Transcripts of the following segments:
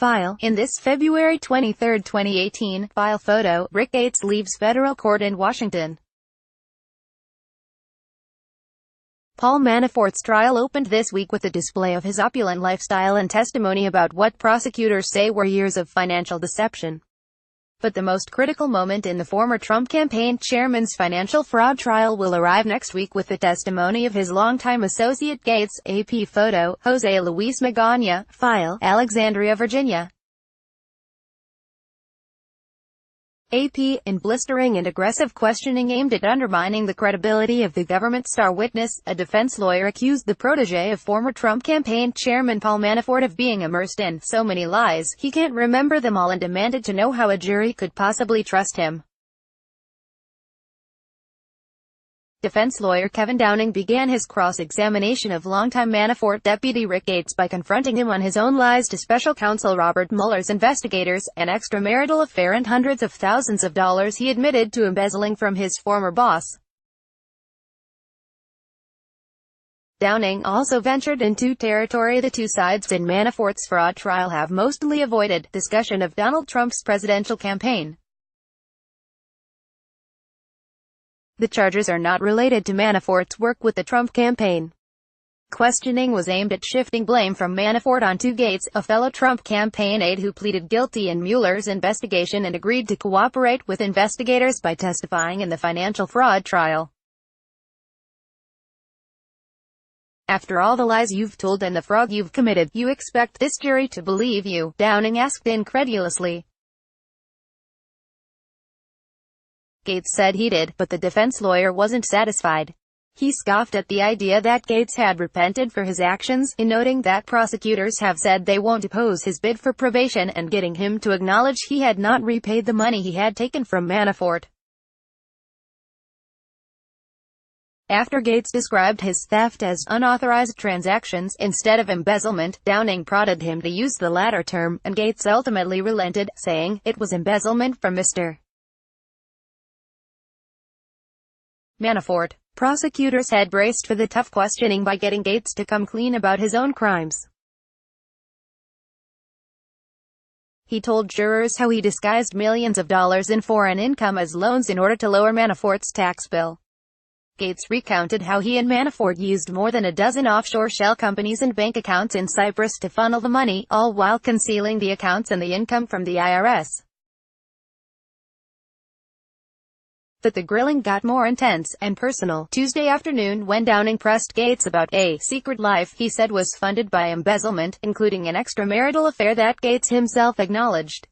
File. In this February 23, 2018, file photo, Rick Gates leaves federal court in Washington. Paul Manafort's trial opened this week with a display of his opulent lifestyle and testimony about what prosecutors say were years of financial deception. But the most critical moment in the former Trump campaign chairman's financial fraud trial will arrive next week with the testimony of his longtime associate Gates. AP photo, Jose Luis Magana. File, Alexandria, Virginia. AP, in blistering and aggressive questioning aimed at undermining the credibility of the government's star witness, a defense lawyer accused the protege of former Trump campaign chairman Paul Manafort of being immersed in so many lies, he can't remember them all, and demanded to know how a jury could possibly trust him. Defense lawyer Kevin Downing began his cross-examination of longtime Manafort deputy Rick Gates by confronting him on his own lies to special counsel Robert Mueller's investigators, an extramarital affair and hundreds of thousands of dollars he admitted to embezzling from his former boss. Downing also ventured into territory the two sides in Manafort's fraud trial have mostly avoided: discussion of Donald Trump's presidential campaign. The charges are not related to Manafort's work with the Trump campaign. Questioning was aimed at shifting blame from Manafort onto Gates, a fellow Trump campaign aide who pleaded guilty in Mueller's investigation and agreed to cooperate with investigators by testifying in the financial fraud trial. After all the lies you've told and the fraud you've committed, you expect this jury to believe you? Downing asked incredulously. Gates said he did, but the defense lawyer wasn't satisfied. He scoffed at the idea that Gates had repented for his actions, in noting that prosecutors have said they won't oppose his bid for probation, and getting him to acknowledge he had not repaid the money he had taken from Manafort. After Gates described his theft as unauthorized transactions instead of embezzlement, Downing prodded him to use the latter term, and Gates ultimately relented, saying, "It was embezzlement from Mr. Manafort." Prosecutors had braced for the tough questioning by getting Gates to come clean about his own crimes. He told jurors how he disguised millions of dollars in foreign income as loans in order to lower Manafort's tax bill. Gates recounted how he and Manafort used more than a dozen offshore shell companies and bank accounts in Cyprus to funnel the money, all while concealing the accounts and the income from the IRS. But the grilling got more intense and personal Tuesday afternoon when Downing pressed Gates about a secret life he said was funded by embezzlement, including an extramarital affair that Gates himself acknowledged.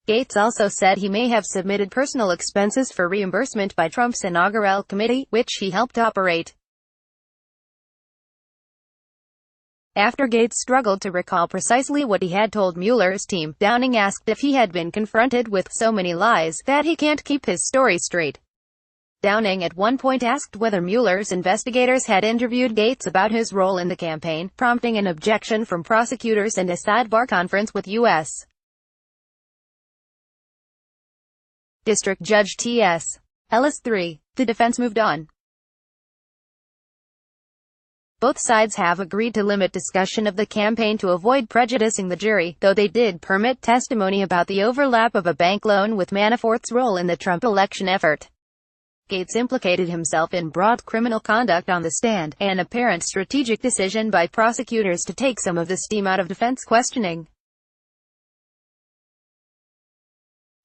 Gates also said he may have submitted personal expenses for reimbursement by Trump's inaugural committee, which he helped operate. After Gates struggled to recall precisely what he had told Mueller's team, Downing asked if he had been confronted with so many lies that he can't keep his story straight. Downing at one point asked whether Mueller's investigators had interviewed Gates about his role in the campaign, prompting an objection from prosecutors and a sidebar conference with U.S. District Judge T.S. Ellis III. The defense moved on. Both sides have agreed to limit discussion of the campaign to avoid prejudicing the jury, though they did permit testimony about the overlap of a bank loan with Manafort's role in the Trump election effort. Gates implicated himself in broad criminal conduct on the stand, an apparent strategic decision by prosecutors to take some of the steam out of defense questioning.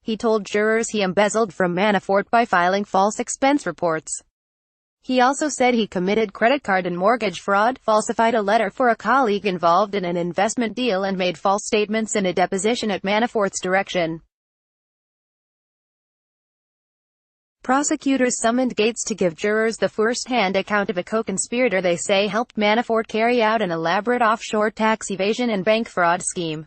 He told jurors he embezzled from Manafort by filing false expense reports. He also said he committed credit card and mortgage fraud, falsified a letter for a colleague involved in an investment deal, and made false statements in a deposition at Manafort's direction. Prosecutors summoned Gates to give jurors the first-hand account of a co-conspirator they say helped Manafort carry out an elaborate offshore tax evasion and bank fraud scheme.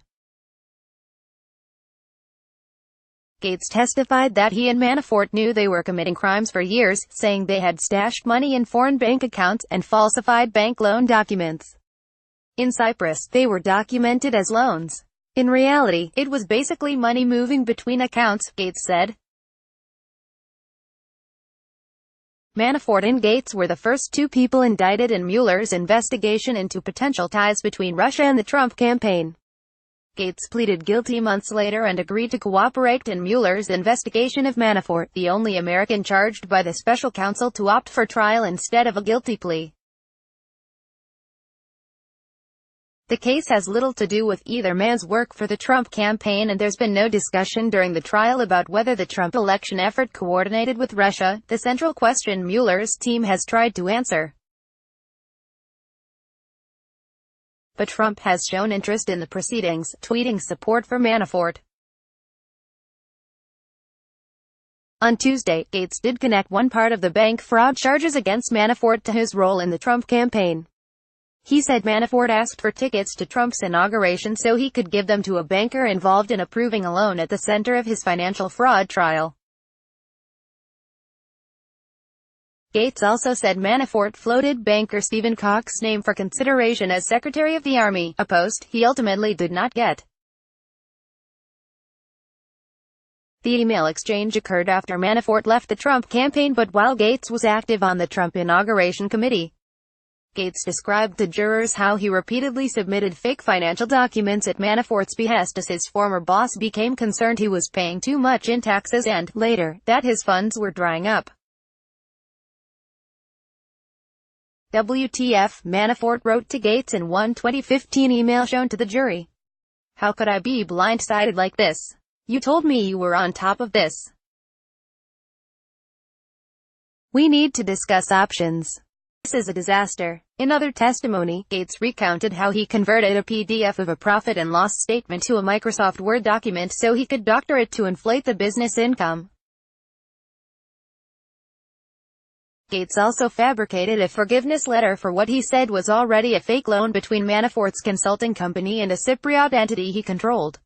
Gates testified that he and Manafort knew they were committing crimes for years, saying they had stashed money in foreign bank accounts and falsified bank loan documents. In Cyprus, they were documented as loans. In reality, it was basically money moving between accounts, Gates said. Manafort and Gates were the first two people indicted in Mueller's investigation into potential ties between Russia and the Trump campaign. Gates pleaded guilty months later and agreed to cooperate in Mueller's investigation of Manafort, the only American charged by the special counsel to opt for trial instead of a guilty plea. The case has little to do with either man's work for the Trump campaign, and there's been no discussion during the trial about whether the Trump election effort coordinated with Russia, the central question Mueller's team has tried to answer. But Trump has shown interest in the proceedings, tweeting support for Manafort. On Tuesday, Gates did connect one part of the bank fraud charges against Manafort to his role in the Trump campaign. He said Manafort asked for tickets to Trump's inauguration so he could give them to a banker involved in approving a loan at the center of his financial fraud trial. Gates also said Manafort floated banker Stephen Cox's name for consideration as Secretary of the Army, a post he ultimately did not get. The email exchange occurred after Manafort left the Trump campaign but while Gates was active on the Trump inauguration committee. Gates described to jurors how he repeatedly submitted fake financial documents at Manafort's behest as his former boss became concerned he was paying too much in taxes and, later, that his funds were drying up. WTF, Manafort wrote to Gates in one 2015 email shown to the jury. How could I be blindsided like this? You told me you were on top of this. We need to discuss options. This is a disaster. In other testimony, Gates recounted how he converted a PDF of a profit and loss statement to a Microsoft Word document so he could doctor it to inflate the business income. Gates also fabricated a forgiveness letter for what he said was already a fake loan between Manafort's consulting company and a Cypriot entity he controlled.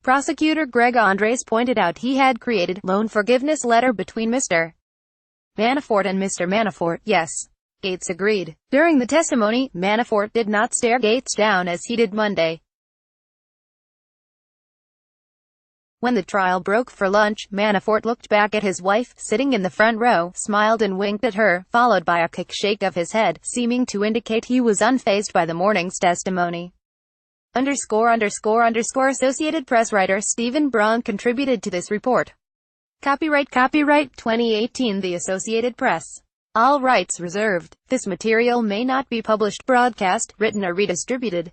Prosecutor Greg Andres pointed out he had created loan forgiveness letter between Mr. Manafort and Mr. Manafort. Yes. Gates agreed. During the testimony, Manafort did not stare Gates down as he did Monday. When the trial broke for lunch, Manafort looked back at his wife, sitting in the front row, smiled and winked at her, followed by a quick shake of his head, seeming to indicate he was unfazed by the morning's testimony. Associated Press writer Stephen Braun contributed to this report. Copyright 2018 The Associated Press. All rights reserved. This material may not be published, broadcast, written or redistributed.